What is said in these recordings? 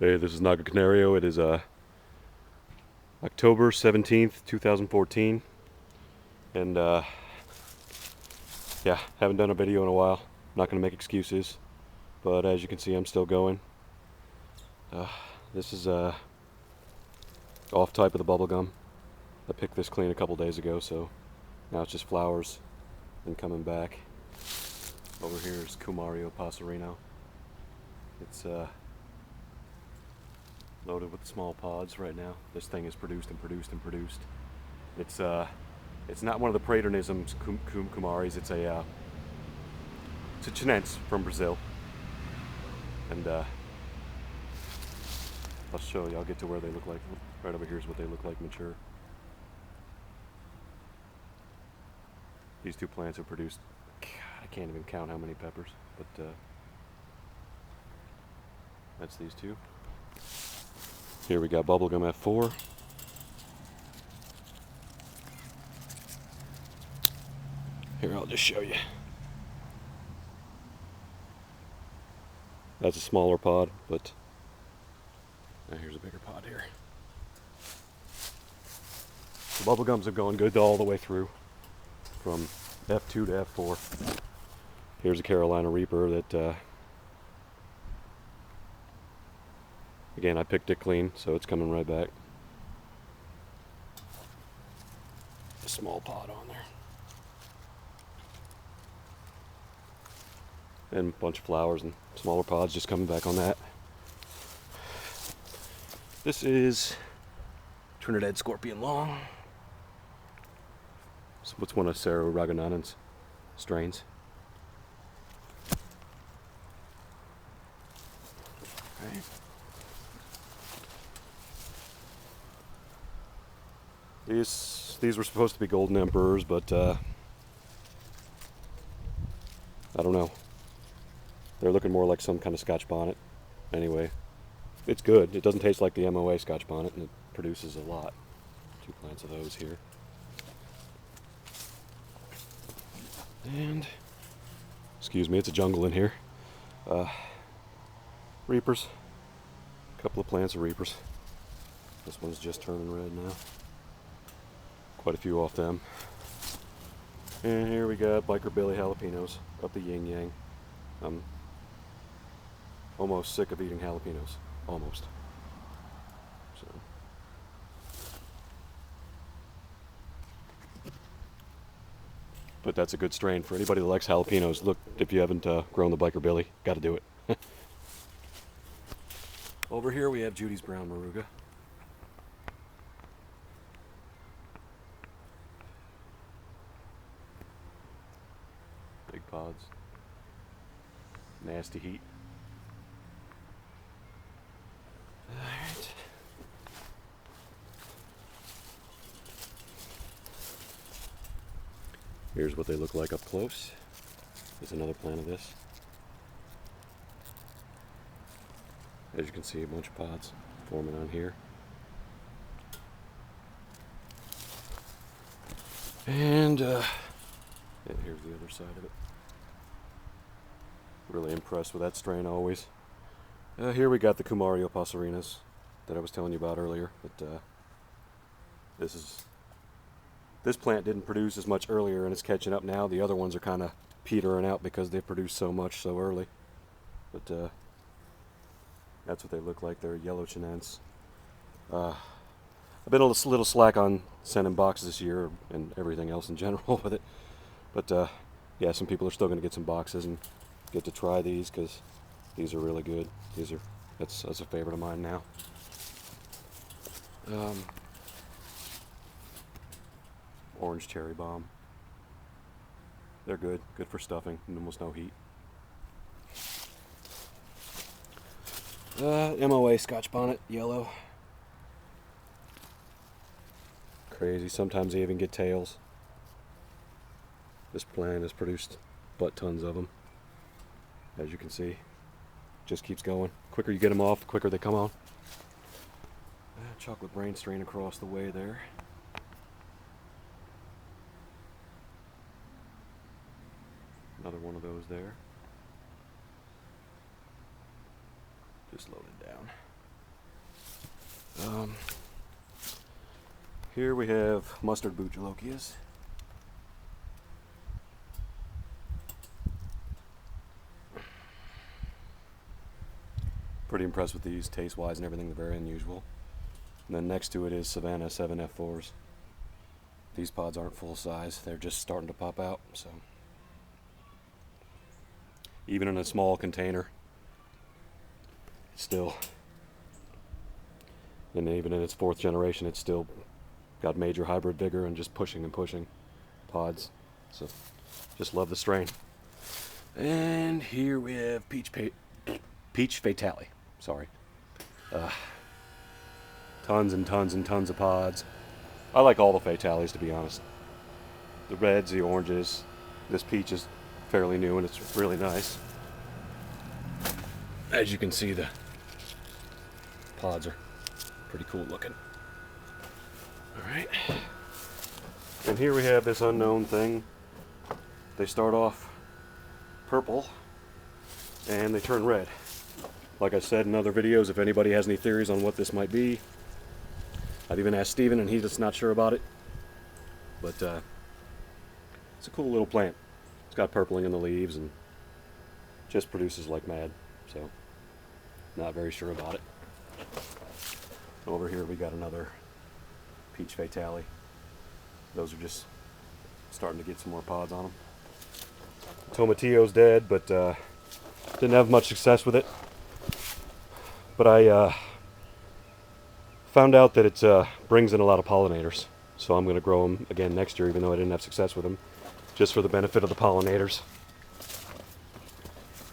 Hey, this is Naga Canario. It is October 17th, 2014. And yeah, haven't done a video in a while. Not going to make excuses. But as you can see, I'm still going. This is off type of the bubble gum. I picked this clean a couple days ago, so now it's just flowers and coming back. Over here is Cumario Passerino. It's loaded with small pods right now. This thing is produced and produced and produced. It's not one of the Praternisms Kumaris. It's a Chinense from Brazil, and I'll show you. I'll get to where they look like. Right over here is what they look like mature. These two plants have produced, God, I can't even count how many peppers, but that's these two. Here we got bubblegum F4. Here, I'll just show you. That's a smaller pod, but now here's a bigger pod here. The bubblegums have gone good all the way through, from F2 to F4. Here's a Carolina Reaper that, again, I picked it clean, so it's coming right back. A small pod on there. And a bunch of flowers and smaller pods just coming back on that. This is Trinidad Scorpion Long. So what's one of Cerro Raganan's strains. Okay. These were supposed to be Golden Emperors, but I don't know. They're looking more like some kind of Scotch bonnet. Anyway, it's good. It doesn't taste like the MOA Scotch bonnet, and it produces a lot. 2 plants of those here. And, excuse me, it's a jungle in here. Reapers. A couple of plants of Reapers. This one's just turning red now. Quite a few off them. And here we got Biker Billy jalapenos up the yin yang. I'm almost sick of eating jalapenos. Almost. So. But that's a good strain for anybody that likes jalapenos. Look, if you haven't grown the Biker Billy, got to do it. Over here we have Judy's Brown Moruga. Big pods. Nasty heat. Alright. Here's what they look like up close. There's another plant of this. As you can see, a bunch of pods forming on here. And here's the other side of it. Really impressed with that strain always. Here we got the Cumario Passerinas that I was telling you about earlier. But this plant didn't produce as much earlier, and it's catching up now. The other ones are kind of petering out because they produced so much so early. But that's what they look like. They're yellow Chinense. I've been a little slack on sending boxes this year and everything else in general with it. But yeah, some people are still going to get some boxes and get to try these because these are really good. That's a favorite of mine now. Orange cherry bomb. They're good for stuffing and almost no heat. MOA Scotch bonnet, yellow. Crazy. Sometimes they even get tails. This plant has produced butt tons of them. As you can see, just keeps going. Quicker you get them off, the quicker they come on. Chocolate brain strain across the way there. Another one of those there. Just loaded down. Here we have mustard bougelokias. Pretty impressed with these taste-wise and everything. They're very unusual. And then next to it is Savannah 7F4s. These pods aren't full size. They're just starting to pop out. So even in a small container, still, and even in its 4th generation, it's still got major hybrid vigor and just pushing and pushing pods. So just love the strain. And here we have Peach Fatale. Sorry. Tons and tons and tons of pods. I like all the Fatales, to be honest. The reds, the oranges. This peach is fairly new and it's really nice. As you can see, the pods are pretty cool looking. Alright. And here we have this unknown thing. They start off purple and they turn red. Like I said in other videos, if anybody has any theories on what this might be, I've even asked Steven and he's just not sure about it. But it's a cool little plant. It's got purpling in the leaves and just produces like mad. So, not very sure about it. Over here we got another Peach Fatale. Those are just starting to get some more pods on them. Tomatillo's dead, but didn't have much success with it. But I found out that it brings in a lot of pollinators. So I'm going to grow them again next year, even though I didn't have success with them, just for the benefit of the pollinators.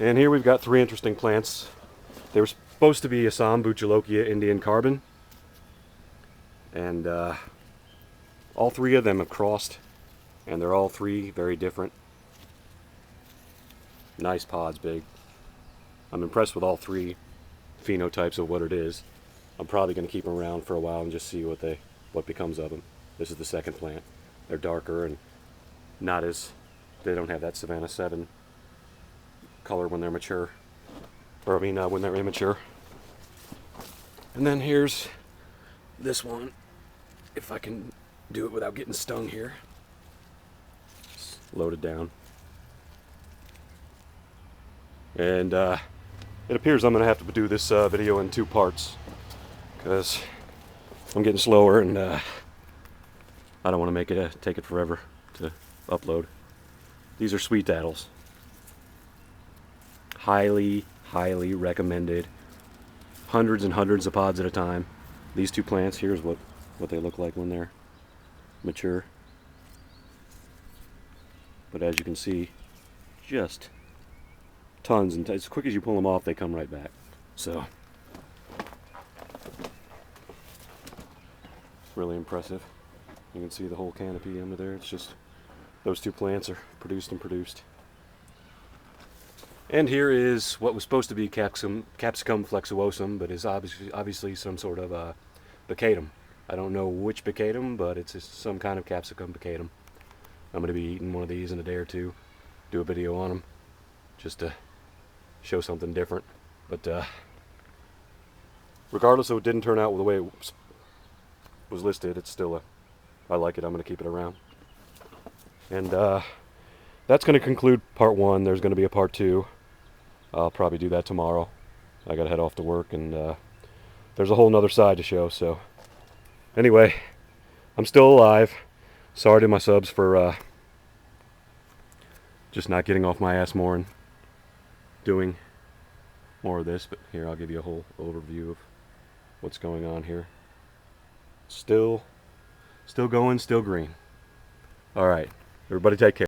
And here we've got 3 interesting plants. They were supposed to be Assam Bougelokia Indian Carbon. And all 3 of them have crossed. And they're all 3 very different. Nice pods, big. I'm impressed with all 3 phenotypes of what it is. I'm probably going to keep them around for a while and just see what becomes of them. This is the second plant. They're darker and not as, they don't have that Savannah 7 color when they're mature. Or I mean when they're immature. And then here's this one. If I can do it without getting stung here. It's loaded down. And it appears I'm going to have to do this video in 2 parts. Because I'm getting slower and I don't want to make it take it forever to upload. These are sweet daddles. Highly, highly recommended. Hundreds and hundreds of pods at a time. These 2 plants, here's what they look like when they're mature. But as you can see, just tons, and as quick as you pull them off, they come right back. So, really impressive. You can see the whole canopy under there. It's just, those 2 plants are produced and produced. And here is what was supposed to be Capsicum flexuosum, but is obviously some sort of bacatum. I don't know which bacatum, but it's some kind of Capsicum bacatum. I'm going to be eating one of these in a day or 2. Do a video on them, just to show something different. But regardless of it didn't turn out the way it was listed, it's still I like it. I'm going to keep it around. And that's going to conclude part 1. There's going to be a part 2. I'll probably do that tomorrow. I got to head off to work, and there's a whole nother side to show. So anyway, I'm still alive. Sorry to my subs for just not getting off my ass more and doing more of this. But here, I'll give you a whole overview of what's going on here. Still going, still green. All right, everybody take care.